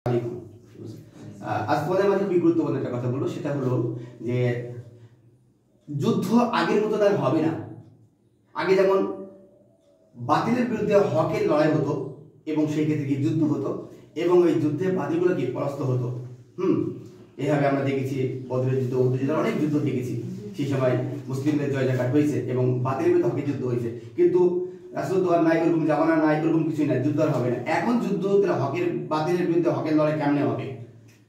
আজ তোমাদের মাঝে খুবই গুরুত্বপূর্ণ একটা কথা বলবো, সেটা হলো যে যুদ্ধ আগের মতো আর হবে না। আগে যেমন বাতিলের বিরুদ্ধে হকের লড়াই হতো এবং সেই ক্ষেত্রে কি যুদ্ধ হতো এবং ওই যুদ্ধে বাতিলগুলো কি পরাস্ত হতো। এইভাবে আমরা দেখেছি বদরের যুদ্ধ, উহুদের যুদ্ধ, অনেক যুদ্ধ দেখেছি। সেই সময় মুসলিমদের জয় জয়কার হয়েছে এবং বাতিলের বিরুদ্ধে হকের যুদ্ধ হয়েছে। কিন্তু রাসূল তো আর নাই, ওরকম জামানা নাই, ওরকম কিছুই নাই, যুদ্ধ আর হবে না। এখন যুদ্ধ হকের বাতিলের বিরুদ্ধে হকের লড়াই কেমনে হবে?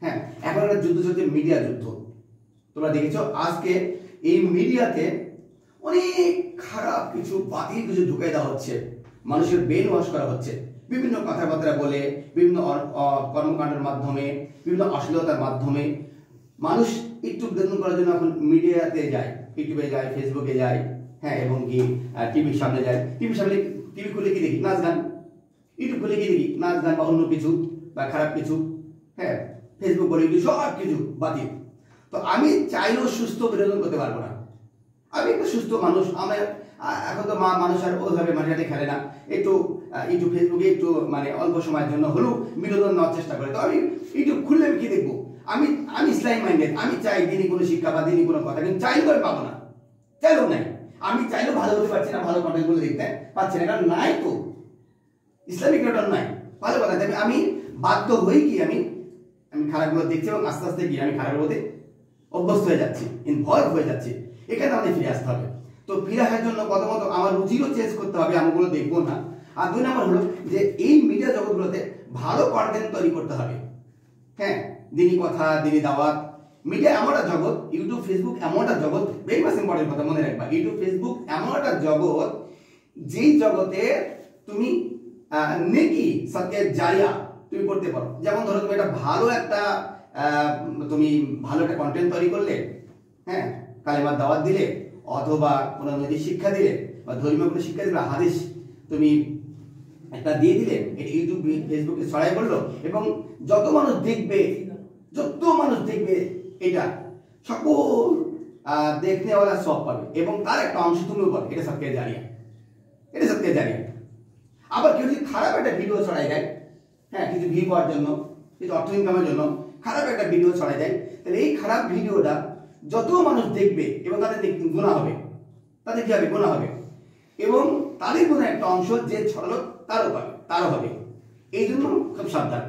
হ্যাঁ, এখন একটা যুদ্ধ চলছে, মিডিয়া যুদ্ধ। তোমরা দেখেছো আজকে এই মিডিয়াতে অনেক খারাপ কিছু, বাতিল কিছু ঢুকাই দেওয়া হচ্ছে, মানুষের ব্রেন ওয়াশ করা হচ্ছে বিভিন্ন কথাবার্তা বলে, বিভিন্ন কর্মকাণ্ডের মাধ্যমে, বিভিন্ন অশ্লীলতার মাধ্যমে। মানুষ একটু বিনোদন করার জন্য এখন মিডিয়াতে যায়, ইউটিউবে যায়, ফেসবুকে যায়, হ্যাঁ, এবং কি টিভির সামনে যায়। টিভি খুলে কি দেখি? নাচ গান। ইউটিউব খুলে কি দেখি? নাচ গান বা অন্য কিছু বা খারাপ কিছু। হ্যাঁ, ফেসবুক বলে সব কিছু বাতিল। তো আমি চাইলেও সুস্থ বিনোদন করতে পারবো না। আমি একটা সুস্থ মানুষ, আমার এখন তো মানুষ আর ওইভাবে মাঝে খেলে না, একটু ইউটিউব ফেসবুকে একটু মানে অল্প সময়ের জন্য হলেও বিনোদন নেওয়ার চেষ্টা করে। তো আমি ইউটিউব খুললে আমি কি দেখবো? আমি ইসলাম মাইন্ডেড, আমি চাই দিনই কোনো শিক্ষা বা দিনই কোনো কথা, কিন্তু চাইলেও আমি পাবো না, চাইলেও নাই। আমি চাইলেও ভালো হতে পারছি না, ভালো কন্টেন্টগুলো দেখতে পাচ্ছি না, কারণ নাই তো, ইসলামিক রিটার্ন নাই। ভালো কথা, আমি বাধ্য হই কি আমি খারাপগুলো দেখছি এবং আস্তে আস্তে কি আমি খারাপের মধ্যে অভ্যস্ত হয়ে যাচ্ছি, ইনভলভ হয়ে যাচ্ছি। এখানে আমাদের ফিরে আসতে হবে। তো ফিরে আসার জন্য প্রথমত আমার রুচিও চেঞ্জ করতে হবে, আমগুলো দেখবো না। আর দুই নম্বর হলো যে এই মিডিয়া জগৎগুলোতে ভালো কন্টেন্ট তৈরি করতে হবে। হ্যাঁ, দিনী কথা, দিনী দাওয়াত। মিডিয়া এমন একটা জগৎ, ইউটিউব ফেসবুক এমন একটা জগৎ, ভেরি মাচ ইম্পর্টেন্ট কথা মনে রাখবা, ইউটিউব ফেসবুক এমন একটা জগৎ যেই জগতে তুমি নেকি সদকা জারিয়া তুমি করতে পারো। যেমন ধরো তুমি একটা ভালো একটা কন্টেন্ট তৈরি করলে, হ্যাঁ, কালেমার দাওয়াত দিলে, অথবা কোনো নৈতিক শিক্ষা দিলে বা ধর্মীয় কোনো শিক্ষা দিলে, হাদিস তুমি একটা দিয়ে দিলে, এটা ইউটিউব ফেসবুকে ছড়াই পড়লো এবং যত মানুষ দেখবে এটা সকল দেখনেওয়ালা সব পাবে এবং তার একটা অংশ তুমিও পাবে। এটা সদকা জারিয়া, এটা সদকা জারিয়া। আবার কেউ যদি খারাপ একটা ভিডিও ছড়াই দেয়, হ্যাঁ, কিছু ভিউ পাওয়ার জন্য, কিছু অর্থ ইনকামের জন্য খারাপ একটা ভিডিও ছড়াই দেয়, তাহলে এই খারাপ ভিডিওটা যত মানুষ দেখবে এবং তাদের গুনাহ হবে, তাদের কি হবে? গুনাহ হবে এবং তাদের গুনাহ একটা অংশ যে ছড়ালো তারও হবে। এই জন্য খুব সাবধান।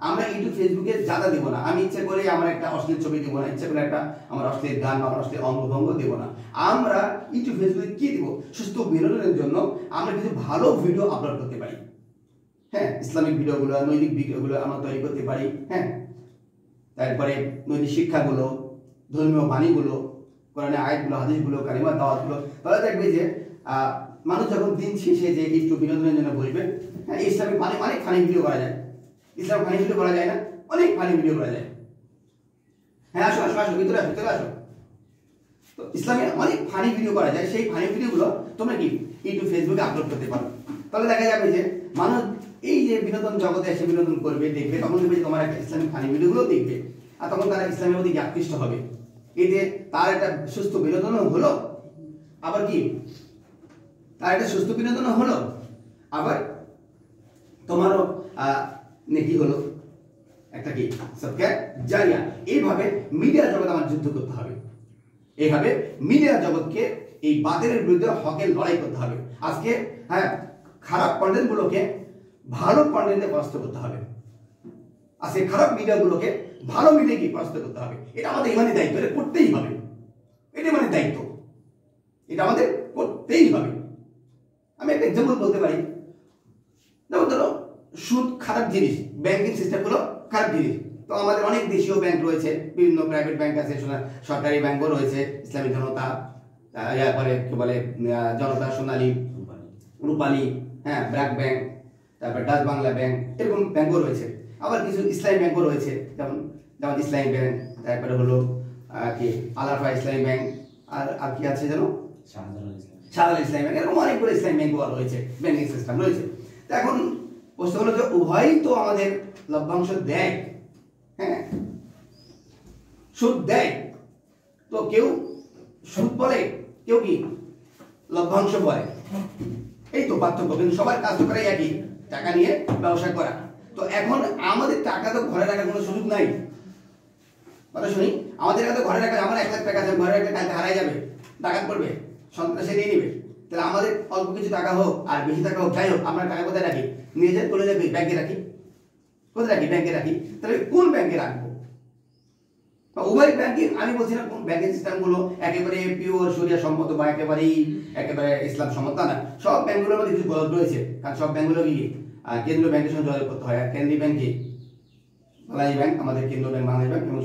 আমরা ইউটিউব ফেসবুকে জাদা দেবো না। আমি ইচ্ছা করে আমার একটা অশ্লীল ছবি দেবো না, ইচ্ছা করে একটা আমার অশ্লীল গান বা আমার অশ্লীল অঙ্গভঙ্গ দেবো না। আমরা ইউটিউব ফেসবুকে কি দেবো? সুস্থ বিনোদনের জন্য আমরা কিছু ভালো ভিডিও আপলোড করতে পারি। হ্যাঁ, ইসলামিক ভিডিওগুলো, নৈতিক ভিডিওগুলো আমরা তৈরি করতে পারি। হ্যাঁ, তারপরে নৈতিক শিক্ষাগুলো, ধর্মীয় বাণীগুলো, কোরআনের আয়াতগুলো, হাদিসগুলো, কালিমার দাওয়াতগুলো। তাহলে দেখবে যে মানুষ যখন দিন শেষে যে একটু বিনোদনের জন্য বলবে, হ্যাঁ, ইসলামিক অনেক ফানি ভিডিও করা যায়। ইসলাম ফানি ভিডিও করা যায় না? অনেক ফানি ভিডিও করা যায়। হ্যাঁ, আসো ভিতরে আসো। তো ইসলামে অনেক ফানি ভিডিও করা যায়। সেই ফানি ভিডিওগুলো তোমরা কি ইউটিউব ফেসবুকে আপলোড করতে পারো। তাহলে দেখা যাবে যে মানুষ এই যে বিনোদন জগতে এসে বিনোদন করবে, দেখবে, তখন দেখবে তোমার একটা ইসলামিক ফানি ভিডিওগুলো দেখবে, আর তখন তারা ইসলামের প্রতি আকৃষ্ট হবে। এতে তার একটা সুস্থ বিনোদনও হলো, আবার কি তার একটা সুস্থ বিনোদনও হলো, আবার তোমারও নেকি হলো, একটা কি সদকা জারিয়া। এইভাবে মিডিয়া জগৎ আমার যুদ্ধ করতে হবে। এইভাবে মিডিয়া জগৎকে এই বাতিলের বিরুদ্ধে হকের লড়াই করতে হবে। আজকে হ্যাঁ, খারাপ কন্টেন্টগুলোকে ভালো কন্টেন্টে পরাস্ত করতে হবে। আজকে খারাপ মিডিয়াগুলোকে ভালো মিডিয়াকে পরাস্ত করতে হবে। এটা আমাদের ইমানি দায়িত্ব, এটা করতেই হবে। এটা মানে দায়িত্ব, এটা আমাদের করতেই হবে। আমি একটা এক্সাম্পল বলতে পারি। যেমন ধরো সুদ খারাপ জিনিস, ব্যাংকিং সিস্টেমগুলো খারাপ জিনিস। তো আমাদের অনেক দেশীয় ব্যাংক রয়েছে, বিভিন্ন প্রাইভেট ব্যাংক আছে, সরকারি ব্যাংকও রয়েছে, ইসলামী জনতা, পরে কি বলে জনতা, সোনালী, রূপালী, হ্যাঁ, ব্র্যাক ব্যাংক, তারপর ডাচ বাংলা ব্যাংক, এরকম ব্যাংকও রয়েছে। আবার কিছু ইসলামী ব্যাংকও রয়েছে, যেমন ইসলামী ব্যাংক, তারপরে হলো কি আলাফা ইসলামী ব্যাংক, আর কি আছে যেন শাহজালাল ইসলামী ব্যাংক, এরকম অনেকগুলো ইসলামী ব্যাংকও রয়েছে, ব্যাংকিং সিস্টেম রয়েছে। তো এখন প্রশ্ন হলো যে উভয়ই তো আমাদের লভ্যাংশ দেয়, হ্যাঁ, সুদ দেয়। তো কেউ সুদ বলে, কেউ কি লভ্যাংশ বলে। এই তো পার্থক্য, কিন্তু সবার কাজ করে একই, টাকা নিয়ে ব্যবসা করা। তো এখন আমাদের টাকা তো ঘরে রাখার কোনো সুযোগ নাই। কথা শুনি, আমাদের টাকা তো ঘরে রাখা, আমার 1 লাখ টাকা আছে, ঘরে রাখলে কালকে হারাই যাবে, ডাকাত পড়বে, সন্ত্রাসে নিয়ে নিবে। তাহলে আমাদের অল্প কিছু টাকা হোক আর বেশি টাকা হোক, যাই হোক, আমরা টাকা কোথায় রাখি? নিজের করে যাবে ব্যাংকে রাখি। কোথায় রাখি? ব্যাংকে রাখি। তাহলে কোন ব্যাংকে রাখবো? উভয় ব্যাংকিং, আমি বলছি না কোন ব্যাংকিং সিস্টেমগুলো একেবারে পিওর শরিয়া সম্মত বা একেবারে ইসলাম সম্মত না। সব ব্যাংকগুলোর মধ্যে কিছু গলদ রয়েছে, কারণ সব ব্যাংকগুলো কি কেন্দ্রীয় ব্যাংকের সঙ্গে যোগাযোগ করতে হয়। আর কেন্দ্রীয় ব্যাংক কি? বাংলাদেশ ব্যাংক, আমাদের কেন্দ্রীয় ব্যাংক বাংলাদেশ ব্যাংক, এবং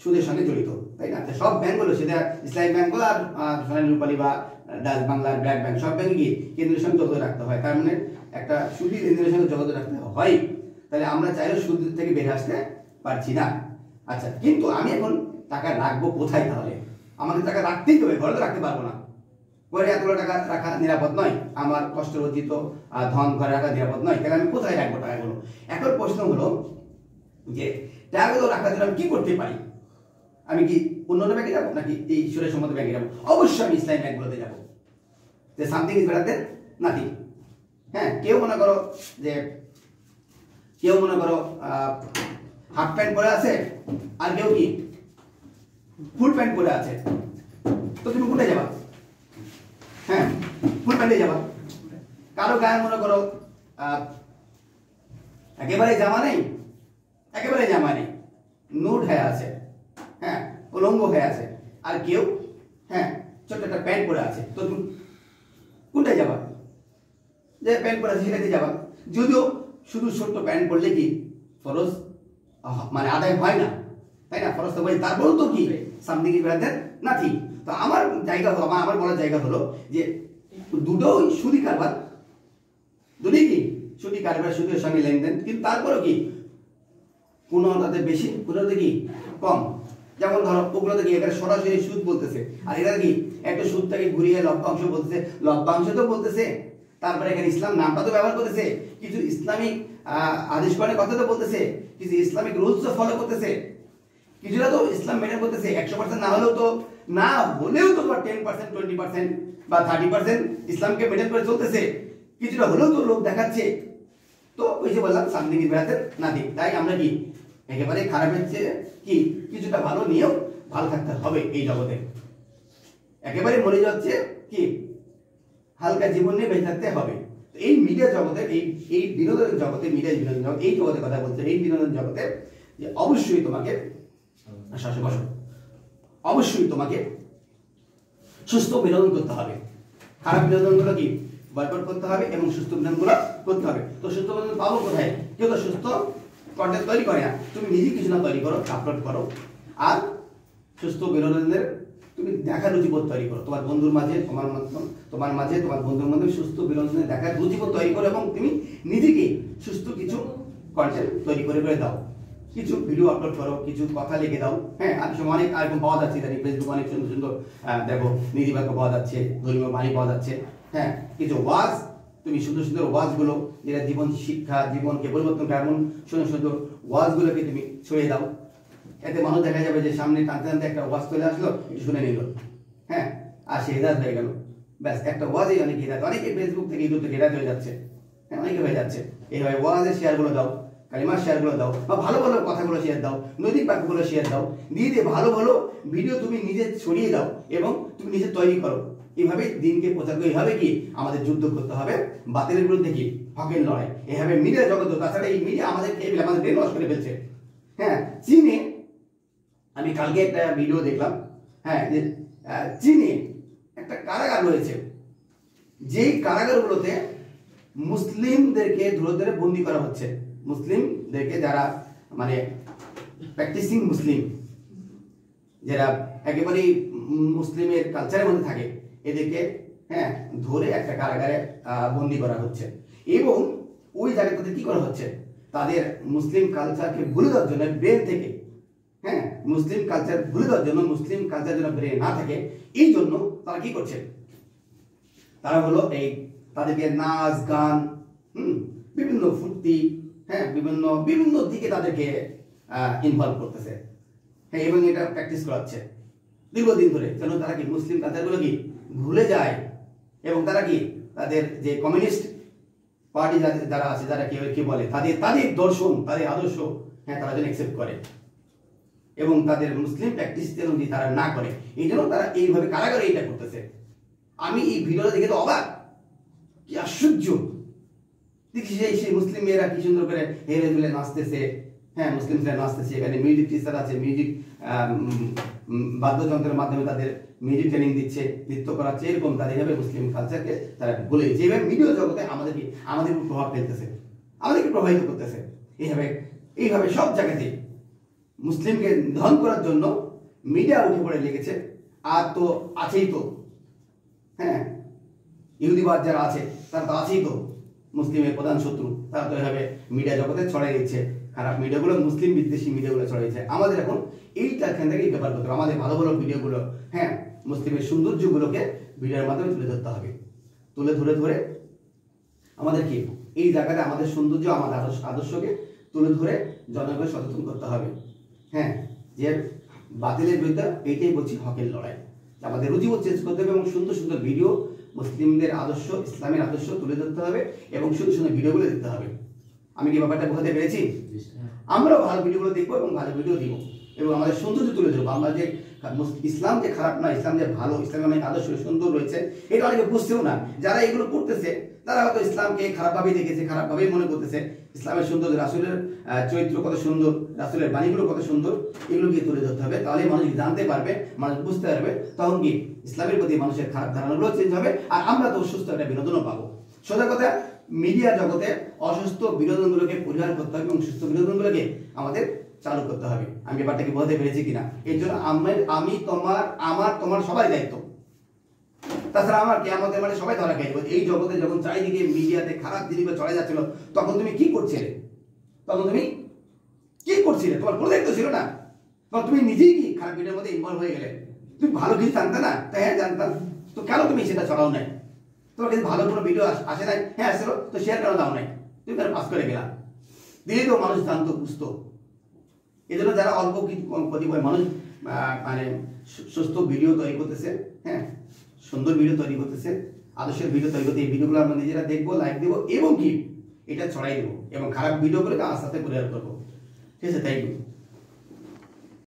সুদের সঙ্গে জড়িত, তাই না? সব ব্যাংকগুলো, সেটা ইসলামিক ব্যাংকগুলো আর সোনালী রূপালী বা ডাচ বাংলার ব্র্যাক ব্যাংক, সব ব্যাংকে কি কেন্দ্রের সঙ্গে যোগাযোগ রাখতে হয়। তার মানে একটা সুদী কেন্দ্রের সঙ্গে যোগাযোগ রাখতে হয়। তাহলে আমরা চাইলেও সুদ থেকে বেরিয়ে আসতে পারছি না। আচ্ছা, কিন্তু আমি এখন টাকা রাখবো কোথায়? তাহলে আমাকে টাকা রাখতেই হবে, ঘরে তো রাখতে পারবো না। ঘরে এতগুলো টাকা রাখা নিরাপদ নয়, আমার কষ্ট অর্জিত ধন ঘরে রাখা নিরাপদ নয়। তাহলে আমি কোথায় রাখবো টাকাগুলো? এখন প্রশ্ন হলো যে টাকাগুলো রাখার জন্য আমি কি করতে পারি? আমি কি অন্য ব্যাংকে যাবো নাকি এই ঈশ্বরের সম্মত ব্যাংকে যাবো? অবশ্যই আমি ইসলামিক ব্যাংকগুলোতে যাবো। যে something is better then nothing. হ্যাঁ, কেউ মনে করো হাফ প্যান্ট পরে আছে, আর কেউ কি ফুল প্যান্ট পরে আছে, তো তুমি কোথায় যাবা? হ্যাঁ, ফুল প্যান্টে যাবা। কারো গায়ে মনে করো একেবারে জামা নেই, নোট হয়ে আছে, হ্যাঁ, উলঙ্গ হয়ে আছে, আর কেউ হ্যাঁ ছোট্ট একটা প্যান্ট পরে আছে, তো তুমি কোনটায় যাবা? যে প্যান্ট পরে আছে সেটাতে যাবা। যদিও শুধু ছোট্ট প্যান্ট পরলে কি ফরজ মানে আদায় হয় না, তাই না? ফরজ তো বলি, তারপরেও তো কি something is better then nothing. তো আমার জায়গা হলো, আমার বলার জায়গা হলো যে দুটোই সুদী কারবার, দুটোই কি সুদী কারবার, সুদের সঙ্গে লেনদেন, কিন্তু তারপরেও কি কোনোটাতে বেশি, কোনোটাতে কি কম। যেমন ধরো ওগুলোতে কি এখানে সরাসরি সুদ বলতেছে, আর এটা কি একটা সুদটাকে ঘুরিয়ে লভ্যাংশ বলতেছে, লভ্যাংশ তো বলতেছে, তারপরে এখানে ইসলাম নামটা তো ব্যবহার করতেছে, কিছু ইসলামিক আদেশ করার কথা তো বলতেছে, কিছু ইসলামিক রুলস তো ফলো করতেছে, কিছুটা তো ইসলাম মেনে করতেছে। 100% না হলেও তো তোমার 10%, 20% বা 30% ইসলামকে মেনটেন করে চলতেছে, কিছুটা হলেও তো লোক দেখাচ্ছে। তো ওই যে বললাম something is better then nothing. তাই আমরা কি একেবারে খারাপের চেয়ে কি কিছুটা ভালো নিয়েও ভালো থাকতে হবে এই জগতে। একেবারে মরে যাচ্ছে কি হালকা জীবন নিয়ে বেঁচে থাকতে হবে। এই মিডিয়া জগতে, এই বিনোদন জগতে, মিডিয়া বিনোদন জগৎ, এই জগতের কথা বলছে, এই বিনোদন জগতে যে অবশ্যই তোমাকে অবশ্যই তোমাকে সুস্থ বিনোদন করতে হবে। খারাপ বিনোদনগুলো কি বয়কট করতে হবে এবং সুস্থ বিনোদনগুলো করতে হবে। তো সুস্থ বিনোদন পাবো কোথায়? কেউ তো সুস্থ কন্টেন্ট তৈরি করে না, তুমি নিজে কিছু না তৈরি করো, আপলোড করো, আর সুস্থ বিনোদনের তুমি দেখার রুচিবোধ তৈরি করো তোমার বন্ধুর মাঝে, তোমার মাঝে, তোমার বন্ধুর মধ্যে সুস্থ বিনোদনের দেখার রুচিবোধ তৈরি করো, এবং তুমি নিজেকে সুস্থ কিছু কন্টেন্ট তৈরি করে দাও, কিছু ভিডিও আপলোড করো, কিছু কথা লিখে দাও। হ্যাঁ, আর অনেক এরকম পাওয়া যাচ্ছে, ইদানিং ফেসবুক অনেক সুন্দর সুন্দর দেখো নীতিবাক্য পাওয়া যাচ্ছে, ধর্মীয় বাণী পাওয়া যাচ্ছে। হ্যাঁ, কিছু ওয়াজ, তুমি সুন্দর সুন্দর ওয়াজগুলো যেটা জীবন শিক্ষা, জীবনকে পরিবর্তন করে এমন সুন্দর সুন্দর ওয়াজগুলোকে তুমি ছড়িয়ে দাও। এতে মানুষ দেখা যাবে যে সামনে টানতে টানতে একটা ওয়াজ চলে আসলো, শুনে নিল, হ্যাঁ, আর সে হেদায়েত হয়ে গেল। ব্যাস, একটা ওয়াজেই অনেক হেদায়েত, অনেকে ফেসবুক থেকে ইউটিউব থেকে হেদায়েত হয়ে যাচ্ছে। হ্যাঁ, অনেকে হয়ে যাচ্ছে। এইভাবে ওয়াজের শেয়ারগুলো দাও, কালিমার শেয়ারগুলো দাও, বা ভালো ভালো কথাগুলো শেয়ার দাও, নৈতিক বাক্যগুলো শেয়ার দাও, দিয়ে ভালো ভালো ভিডিও তুমি নিজে ছড়িয়ে দাও এবং তুমি নিজে তৈরি করো। এইভাবে দিনকে প্রচার করে, এইভাবে কি আমাদের যুদ্ধ করতে হবে বাতিলের বিরুদ্ধে, কি হকের লড়াই। এভাবে মিডিয়া জগৎ, তাছাড়া এই মিডিয়া আমাদের আমাদের ব্রেন ওয়াশ করে ফেলছে। হ্যাঁ, চীনে আমি কালকে একটা ভিডিও দেখলাম, হ্যাঁ, যে চীনে একটা কারাগার রয়েছে, যেই কারাগারগুলোতে মুসলিমদেরকে ধরে ধরে বন্দি করা হচ্ছে। মুসলিমদেরকে, যারা মানে প্র্যাকটিসিং মুসলিম, যারা একেবারেই মুসলিমের কালচারের মধ্যে থাকে, এদেরকে হ্যাঁ ধরে একটা কারাগারে বন্দি করা হচ্ছে, এবং ওই জায়গাটাতে কি করা হচ্ছে, তাদের মুসলিম কালচারকে ভুলে দেওয়ার জন্য ব্রেন থেকে, হ্যাঁ, মুসলিম কালচার ভুলে দেওয়ার জন্য, মুসলিম কালচার যেন ব্রেন না থাকে, এই জন্য তারা কি করছে, তারা হলো এই তাদেরকে নাচ গান, বিভিন্ন ফুর্তি, হ্যাঁ, বিভিন্ন দিকে তাদেরকে ইনভলভ করতেছে। হ্যাঁ, এবং এটা প্র্যাকটিস করাচ্ছে দীর্ঘদিন ধরে, যেন তারা কি মুসলিম কালচারগুলো কি ভুলে যায়, এবং তারা কি তাদের যে কমিউনিস্ট পার্টি যারা আছে, যারা কি বলে তাদের দর্শন, তাদের আদর্শ, হ্যাঁ, তারা যেন অ্যাকসেপ্ট করে এবং তাদের মুসলিম প্র্যাকটিস যদি তারা না করে, এই জন্য তারা এইভাবে কারাগারে এইটা করতেছে। আমি এই ভিডিওটা দেখে তো অবাক, কি আশ্চর্য! দেখি সেই মুসলিম মেয়েরা কি সুন্দর করে হেলে দুলে নাচতেছে, হ্যাঁ, মুসলিম ছেলেরা নাচতেছে, এখানে মিউজিক টিচার আছে, মিউজিক বাদ্যযন্ত্রের মাধ্যমে তাদের মিউজিক ট্রেনিং দিচ্ছে, নৃত্য করাচ্ছে, এরকম তাদের এইভাবে মুসলিম কালচারকে তারা বলে দিচ্ছে। এইভাবে ভিডিও জগতে আমাদের উপর প্রভাব ফেলতেছে, আমাদেরকে প্রভাবিত করতেছে। এইভাবে সব জায়গাতে মুসলিমকে নিধন করার জন্য মিডিয়া উঠে পড়ে লেগেছে। আর তো আছেই তো, হ্যাঁ, ইহুদিবাদ যারা আছে তারা তো আছেই তো, মুসলিমের প্রধান শত্রু, তারা তো এভাবে মিডিয়া জগতে ছড়াই দিচ্ছে, খারাপ মিডিয়াগুলো, মুসলিম বিদ্বেষী মিডিয়াগুলো ছড়াইছে। আমাদের এখন এইটা এখান থেকে ব্যাপার করতে হবে, আমাদের ভালো ভালো ভিডিওগুলো, হ্যাঁ, মুসলিমের সৌন্দর্যগুলোকে ভিডিওর মাধ্যমে তুলে ধরতে হবে। ধরে আমাদের কি এই জায়গাতে আমাদের সৌন্দর্য, আমাদের আদর্শকে তুলে ধরে জনগণকে সচেতন করতে হবে, হ্যাঁ, যে বাতিলের বিরুদ্ধে এইটাই বলছি হকের লড়াই। আমাদের রুচিবোধ চেঞ্জ করতে হবে এবং সুন্দর সুন্দর ভিডিও, মুসলিমদের আদর্শ, ইসলামের আদর্শ তুলে ধরতে হবে এবং সুন্দর সুন্দর ভিডিওগুলো দেখতে হবে। আমি কি ব্যাপারটা বোঝাতে পেরেছি? আমরাও ভালো ভিডিওগুলো দেখবো এবং ভালো ভিডিও দিব এবং আমাদের সৌন্দর্য তুলে ধরবো। আমরা যে ইসলাম যে খারাপ না, ইসলাম যে ভালো, ইসলামের অনেক আদর্শ সুন্দর রয়েছে, এটা অনেকে বুঝতেও না। যারা এগুলো করতেছে তারা হয়তো ইসলামকে খারাপভাবেই দেখেছে, খারাপভাবেই মনে করতেছে। ইসলামের সৌন্দর্য, রাসূলের চরিত্র কত সুন্দর, রাসূলের বাণীগুলো কত সুন্দর, এগুলোকে তুলে ধরতে হবে। তাহলে মানুষ জানতে পারবে, মানুষ বুঝতে পারবে, তখন কি ইসলামের প্রতি মানুষের খারাপ ধারণাগুলো চেঞ্জ হবে আর আমরা তো সুস্থ একটা বিনোদনও পাবো। সোজা কথা, মিডিয়া জগতে অসুস্থ বিনোদনগুলোকে পরিহার করতে হবে এবং সুস্থ বিনোদনগুলোকে আমাদের চালু করতে হবে। আমি ব্যাপারটাকে বোঝাতে পেরেছি কিনা? এর জন্য আমি তোমার সবাই দায়িত্ব। তাছাড়া আমার কিয়ামতের মাঠে সবাই ধরা খাইব। এই জগতে যখন চারিদিকে মিডিয়াতে খারাপ জিনিসগুলো চলে যাচ্ছিল, তখন তুমি কি করছিলে? তোমার কোনো দায়িত্ব ছিল না? তখন তুমি নিজেই কি খারাপ ভিডিওর মধ্যে ইনভলভ হয়ে গেলে? তুমি ভালো কিছু জানতে না? তাই হ্যাঁ, জানতাম, তো কেন তুমি সেটা ছড়াও নাই? তোমার কাছে ভালো কোনো ভিডিও আসে নাই? হ্যাঁ আসলো, তো শেয়ার কেন দাও নাই? তুমি কেন পাস করে গেলা? দিলে তো মানুষ জানতো, বুঝতো। এই জন্য যারা অল্প কিছু কতিপয় মানুষ মানে সুস্থ ভিডিও তৈরি করতেছে, হ্যাঁ, সুন্দর ভিডিও তৈরি করতেছে, আদর্শের ভিডিও তৈরি করতে, এই ভিডিওগুলো আমরা নিজেরা দেখবো, লাইক দেবো এবং কি এটা ছড়াই দেবো এবং খারাপ ভিডিওগুলোকে আস্তে আস্তে পরিহার করবো। ঠিক আছে, থ্যাংক ইউ।